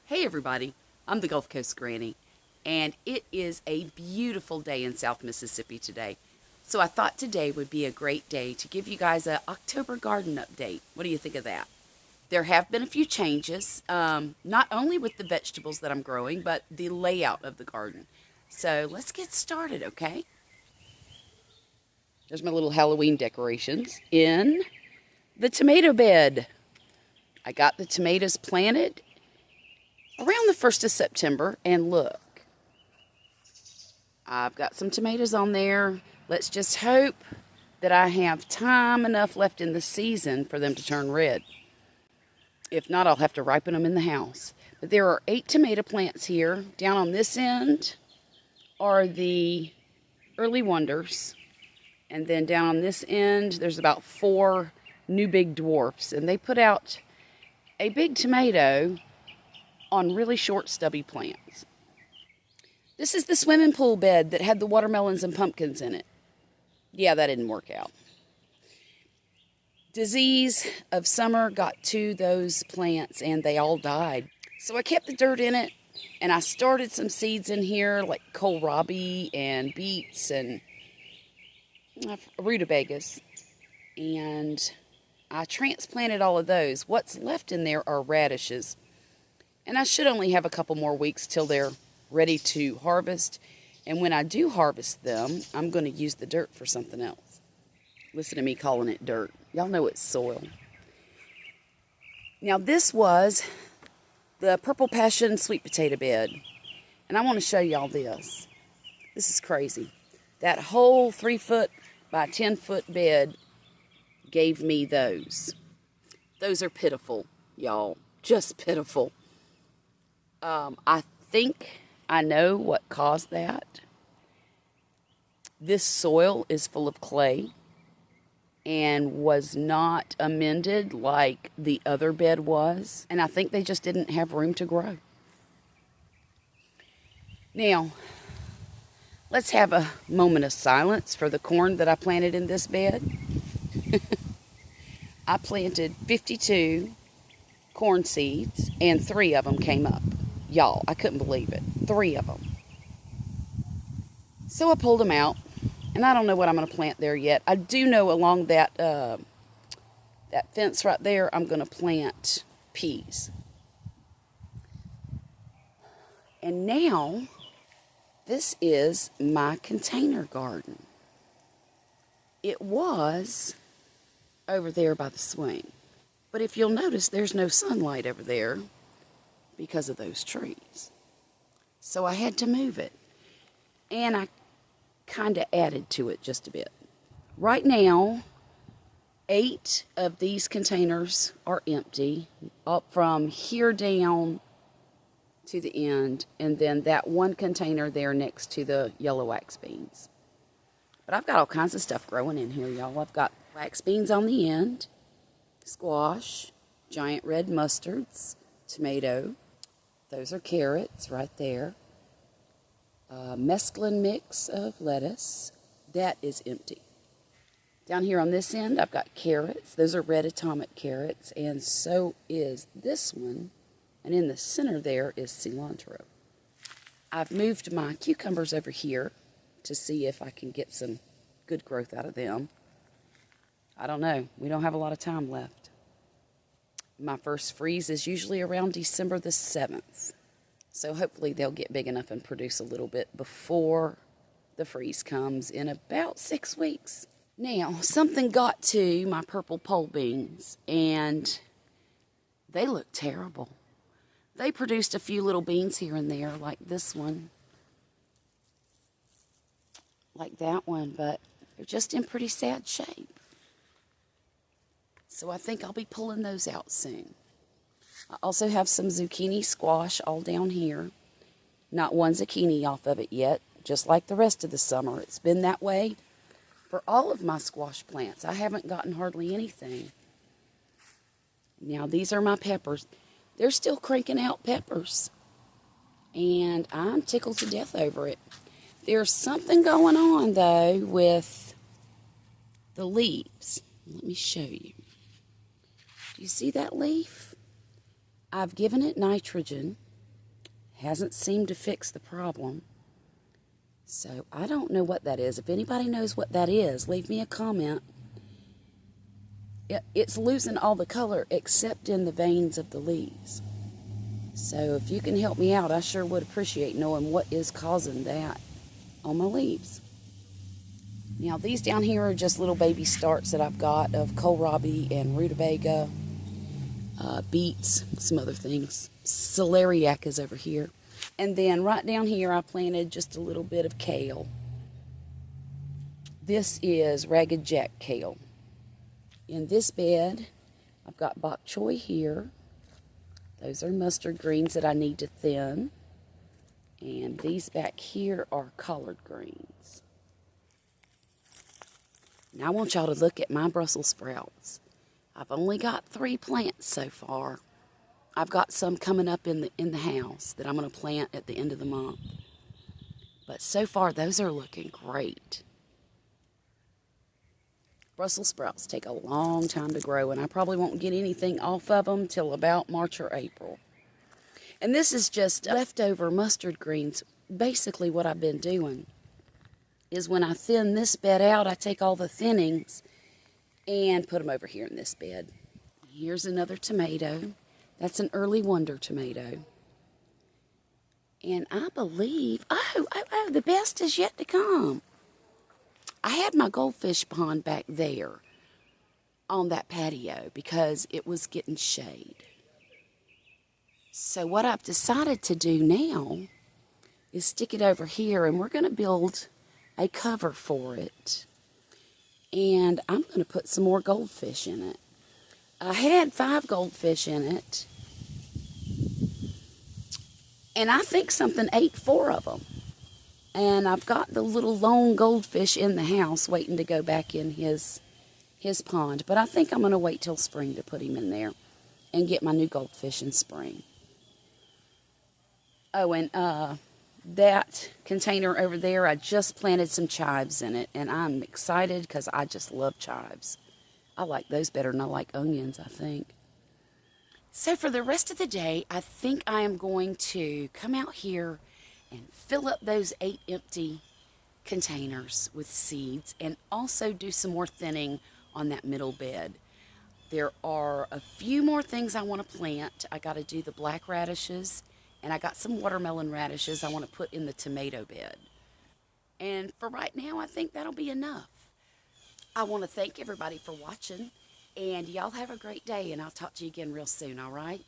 Hey everybody, I'm the Gulf Coast Granny, and it is a beautiful day in South Mississippi today. So I thought today would be a great day to give you guys an October garden update. What do you think of that? There have been a few changes, not only with the vegetables that I'm growing, but the layout of the garden. So let's get started, okay? There's my little Halloween decorations in the tomato bed. I got the tomatoes planted around the 1st of September, and look, I've got some tomatoes on there. Let's just hope that I have time enough left in the season for them to turn red. If not, I'll have to ripen them in the house. But there are 8 tomato plants here. Down on this end are the early wonders. And then down on this end, there's about 4 new big dwarfs. And they put out a big tomato on really short, stubby plants. This is the swimming pool bed that had the watermelons and pumpkins in it. Yeah, that didn't work out. Disease of summer got to those plants and they all died. So I kept the dirt in it, and I started some seeds in here like kohlrabi and beets and rutabagas. And I transplanted all of those. What's left in there are radishes. And I should only have a couple more weeks till they're ready to harvest. And when I do harvest them, I'm going to use the dirt for something else. Listen to me calling it dirt. Y'all know it's soil. Now this was the purple passion sweet potato bed. And I want to show y'all this. This is crazy. That whole 3-foot by 10-foot bed gave me those. Those are pitiful, y'all. Just pitiful. I think I know what caused that. This soil is full of clay and was not amended like the other bed was. And I think they just didn't have room to grow. Now, let's have a moment of silence for the corn that I planted in this bed. I planted 52 corn seeds and 3 of them came up. Y'all, I couldn't believe it. 3 of them. So I pulled them out, and I don't know what I'm going to plant there yet. I do know along that fence right there, I'm going to plant peas. And now, this is my container garden. It was over there by the swing. But if you'll notice, there's no sunlight over there because of those trees. So I had to move it. And I kind of added to it just a bit. Right now, 8 of these containers are empty, up from here down to the end, and then that one container there next to the yellow wax beans. But I've got all kinds of stuff growing in here, y'all. I've got wax beans on the end, squash, giant red mustards, tomato. Those are carrots right there. Mesclun mix of lettuce. That is empty. Down here on this end, I've got carrots. Those are red atomic carrots, and so is this one. And in the center there is cilantro. I've moved my cucumbers over here to see if I can get some good growth out of them. I don't know. We don't have a lot of time left. My first freeze is usually around December the 7th. So hopefully they'll get big enough and produce a little bit before the freeze comes in about 6 weeks. Now, something got to my purple pole beans, and they look terrible. They produced a few little beans here and there, like this one, like that one, but they're just in pretty sad shape. So I think I'll be pulling those out soon. I also have some zucchini squash all down here. Not one zucchini off of it yet, just like the rest of the summer. It's been that way for all of my squash plants. I haven't gotten hardly anything. Now these are my peppers. They're still cranking out peppers. And I'm tickled to death over it. There's something going on, though, with the leaves. Let me show you. Do you see that leaf? I've given it nitrogen, Hasn't seemed to fix the problem. So I don't know what that is. If anybody knows what that is, leave me a comment. It's losing all the color except in the veins of the leaves. So if you can help me out, I sure would appreciate knowing what is causing that on my leaves. Now these down here are just little baby starts that I've got of kohlrabi and rutabaga, beets, some other things. Celeriac is over here. And then right down here I planted just a little bit of kale. This is ragged jack kale. In this bed, I've got bok choy here. Those are mustard greens that I need to thin. And these back here are collard greens. Now I want y'all to look at my Brussels sprouts. I've only got 3 plants so far. I've got some coming up in the house that I'm going to plant at the end of the month. But so far, those are looking great. Brussels sprouts take a long time to grow, and I probably won't get anything off of them till about March or April. And this is just leftover mustard greens. Basically, what I've been doing is when I thin this bed out, I take all the thinnings and put them over here in this bed. Here's another tomato. That's an early wonder tomato. And I believe, the best is yet to come. I had my goldfish pond back there on that patio because it was getting shade. So what I've decided to do now is stick it over here, and we're going to build a cover for it. And I'm going to put some more goldfish in it. I had 5 goldfish in it, and I think something ate 4 of them. And I've got the little lone goldfish in the house waiting to go back in his pond. But I think I'm going to wait till spring to put him in there and get my new goldfish in spring. Oh, and that container over there, I just planted some chives in it. And I'm excited because I just love chives. I like those better than I like onions, I think. So for the rest of the day, I think I am going to come out here and fill up those 8 empty containers with seeds, and also do some more thinning on that middle bed. There are a few more things I want to plant. I got to do the black radishes, and I got some watermelon radishes I want to put in the tomato bed. And for right now, I think that'll be enough. I want to thank everybody for watching, and y'all have a great day, and I'll talk to you again real soon, all right?